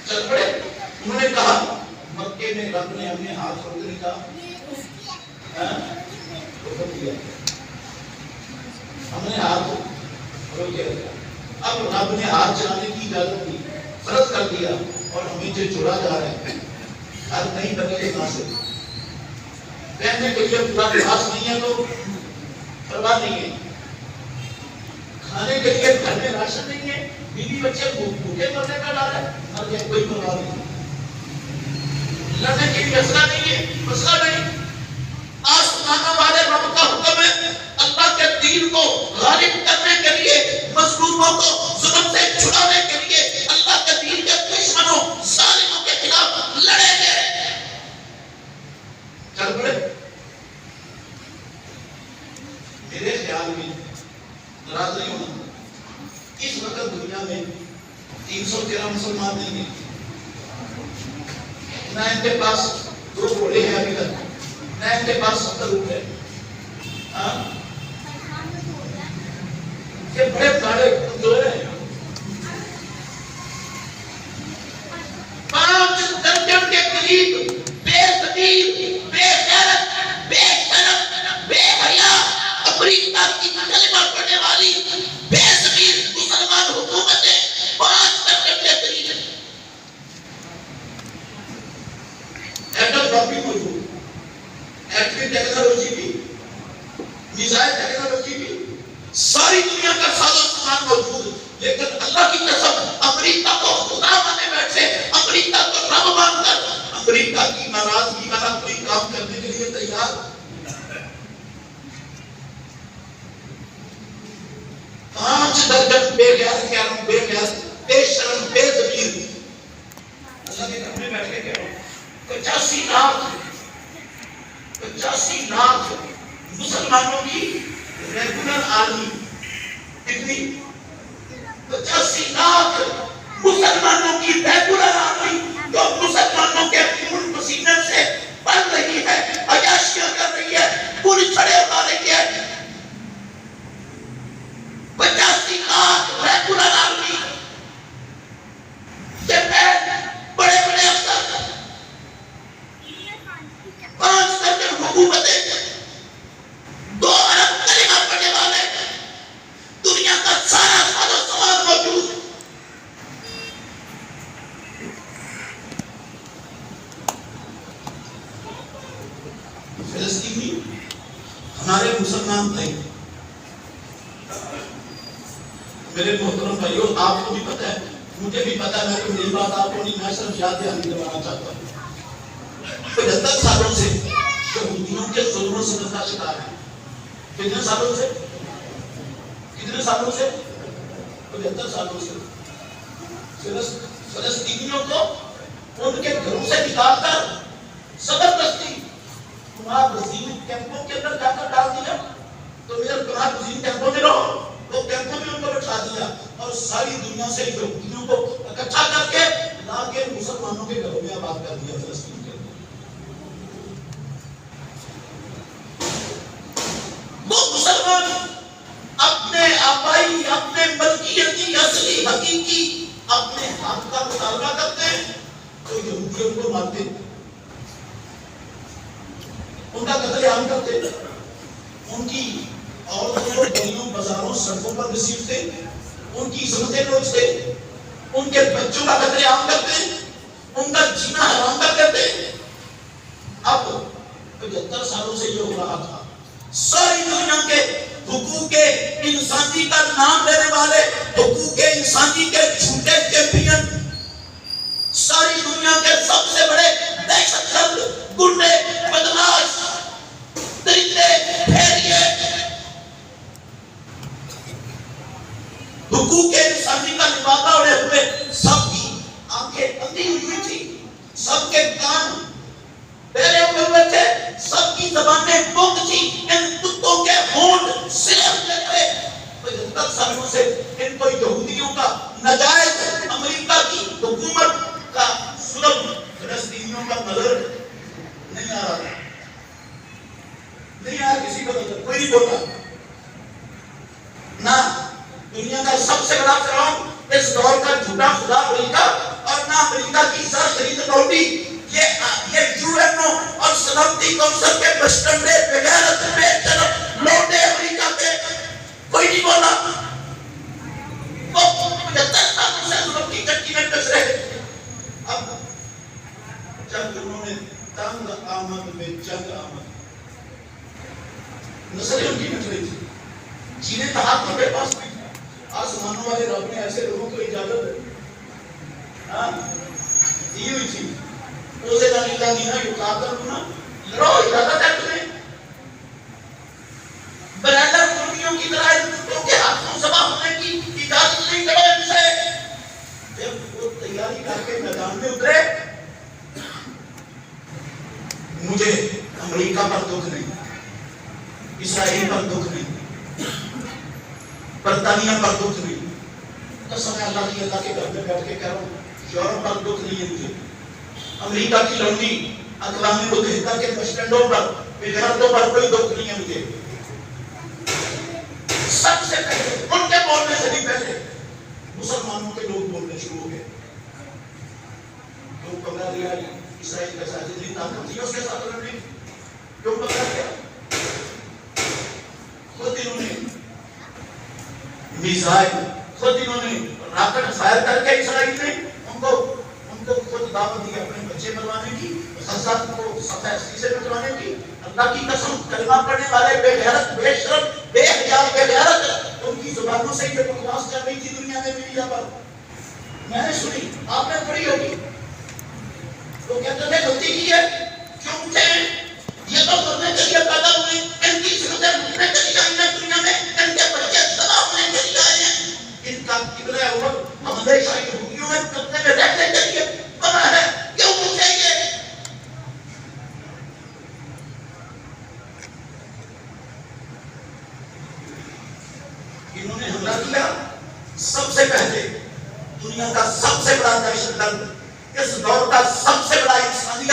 चल पड़े। उन्होंने कहा मक्के में रब ने हमें हाथ रोकने का हुक्म दिया, हमने हाथ रोके रखा। अब रब ने हाथ चलाने की इजाजत दी, फर्ज कर दिया और हमें जो जुड़ा जा रहा है अब नहीं बदले कहां से। पहनने के लिए पूरा लिबास नहीं है तो परवाह नहीं है, खाने के लिए घर में राशन नहीं है, बीवी बच्चे भूखे मरने का डर है, मर गए कोई परवाह नहीं, लड़ने के लिए मसला नहीं है, मसला नहीं। आसमानों वाले रब का हुक्म है अल्लाह के दीन को गालिब करने के लिए, मजलूमों को जुल्म से छुड़ाने के लिए, अल्लाह के दीन के दुश्मनों जालिमों के खिलाफ लड़ेंगे। चल पड़े। मेरे ख्याल में नाराज नहीं होना, इस वक्त दुनिया में 313 मुसलमान नहीं है ना, इनके पास 2 घोड़े हैं अभी तक, ना इनके पास 70 ऊँट है। ये बड़े बड़े कमजोर हैं। 5 दर्जन के करीब बेसबीर, बेगैरत, बेशरम, बेहया अफ्रीका की कलमा पढ़ने वाली बेसबीर मुसलमान हुकूमतें 5 दर्जन के करीब है। एटम बम भी मौजूद, एटमी टेक्नोलॉजी भी, मिसाइल टेक्नोलॉजी भी, सारी दुनिया का साजो सामान मौजूद, लेकिन अल्लाह की कसम अमेरिका को खुदा माने बैठे, अमेरिका को रब मानकर अमेरिका की नाराजगी वाला कोई काम करने के लिए तैयार। 5 दर्जन बेगैरत, क्या नाम बेगैरत, बेशरम, बेज़मीर अल्लाह के घर में बैठ के कह रहा हूं 85 लाख मुसलमानों की रेगुलर आर्मी, कितनी? 85 लाख मुसलमानों की रेगुलर आर्मी जो मुसलमानों के खून पसीने से बन रही है, अयाशियां कर रही है, पुल छड़े उड़ा रही है। 85 लाख रेगुलर आर्मी, बड़े बड़े अफसर, 5 दर्जन हुकूमतें, 2 अरब कलिमा पढ़ने वाले, दुनिया का सारा सारा समाज मौजूद। फिलिस्तीनी हमारे मुसलमान भाई, मेरे मोहतरम भाइयों, आपको भी पता है, मुझे भी पता है, मैं मेरी बात आपको नहीं, मैं सिर्फ याद दिलाना चाहता हूँ। 75 सालों से यहूदियों के जुल्म सितम का शिकार है। कितने सालों से? 75 सालों से फिलिस्तीनियों को उनके घरों से निकालकर जबरदस्ती तुम्हारा वजीर कैंपों के अंदर जाकर डाल दिया, तो मेरे तुम्हारा वजीर कैंपों में रहो, वो कैंपों में उनको बैठा दिया और सारी दुनिया से यहूदियों को इकट्ठा करके लाके मुसलमानों के घरों में आबाद कर दिया फिलिस्तीन के अंदर। वो मुसलमान अपने आबाई, अपने मलकियती, असली, हकीकी अपने हाथ का मुतालबा करते हैं तो यहूदियों को मारते, उनका कत्लेआम करते, उनकी औरतों, गलियों, बाजारों, सड़कों पर घसीटते, उनकी इज्जतें नोचते, उनके बच्चों का कत्लेआम करते, उनका जीना हराम कर देते। अब 75 सालों से ये हो रहा था। सारी दुनिया के हुकूके इंसानी का नाम लेने वाले, हुकूके इंसानी के झूठे चैंपियन, सारी दुनिया के सबसे बड़े दहशतगर्द, गुंडे, बदमाश, दरिंदे, फेरिए, हुकूके इंसानी का लिबासा ओढ़े हुए, सबकी आंखें अंधी हुई थी, सबके कान पहले हुए थे, सबकी ज़बानें बंद थी, इन कुत्तों के होंठ सिले हुए थे। 75 सालों से इनको यहूदियों का नाजायज अमेरिका की हुकूमत का जुल्म फिलिस्तीनियों का नजर नहीं आ रहा, नहीं आया किसी को नजर, कोई नहीं बोला ना। दुनिया का सबसे बड़ा फिरौन इस दौर का झूठा खुदा अमेरिका और अपना अमेरिका की खरीद लौटी, ये यूएनओ और सलामती कौंसिल के प्रेसिडेंट ने बेगैरत बेशरम लौटे अमेरिका के, कोई नहीं बोला। वो 75 सालों से जुल्म की चक्की में कस रहे। अब जब उन्होंने तंग आमद में जंग आमद, नस्ल उनकी मिट रही थी, जीने का हाथ तो मेरे पास नहीं था। आसमानों वाले रब ने ऐसे लोगों को इजाजत दी हुई थी, उसे ना लीला दीना युकातल ना लड़ो, इजाजत है तुम्हें। ब्रैंडर कुर्मियों की तरह दूसरों के हाथों सभा होने की इजाजत नहीं करो इनसे। जब वो तैयारी करके मैदान में उतरे, मुझे अमेरिका पर दुख नहीं, इसराइल पर दुख नहीं, बरतानिया पर दुख नहीं, कसम अल्लाह की, अल्लाह के घर में बैठ के कह रहा हूँ, यूरोप पर दुख नहीं है मुझे, अमेरिका की लौंडी अक़वाम मुत्तहिदा के प्रेसिडेंटों पर, बेगैरतों पर कोई दुख नहीं है मुझे। सबसे पहले उनके बोलने से भी पहले मुसलमानों के लोग बोलने शुरू हो गए। क्यों पकड़ा लिया इसराइल के साथ जितनी ताकत थी उसके साथ लड़ने, क्यों पकड़ा लिया? खुद इन्होंने मिसाइल, खुद इन्होंने रॉकेट फायर करके इसराइल ने उनको खुद दावत दी अपने बच्चे मरवाने की, गजा को सफाई से मिटवाने की। अल्लाह की कसम, कलमा पढ़ने वाले बेगैरत बेशरम बेहया बेगैरत, उनकी जुबानों से ये बकवास चल रही थी दुनिया में, मीडिया पर मैंने सुनी, आपने पढ़ी होगी। तो कहते थे गलती की है, क्यों उठे? ये तो करने के लिए पैदा हुए, इनकी सुनते मुझने करी जाएंगे दुनिया में, इनके बच्चे सदा होने के लिए आए हैं, इनका किबला उमर हमेशा यहूदियों में कब्जे में रहने के लिए बना है, क्यों उठेंगे? इन्होंने हमला किया। सबसे पहले दुनिया का सबसे बड़ा दहशतगर्द, इस दौर का सबसे बड़ा इंसानी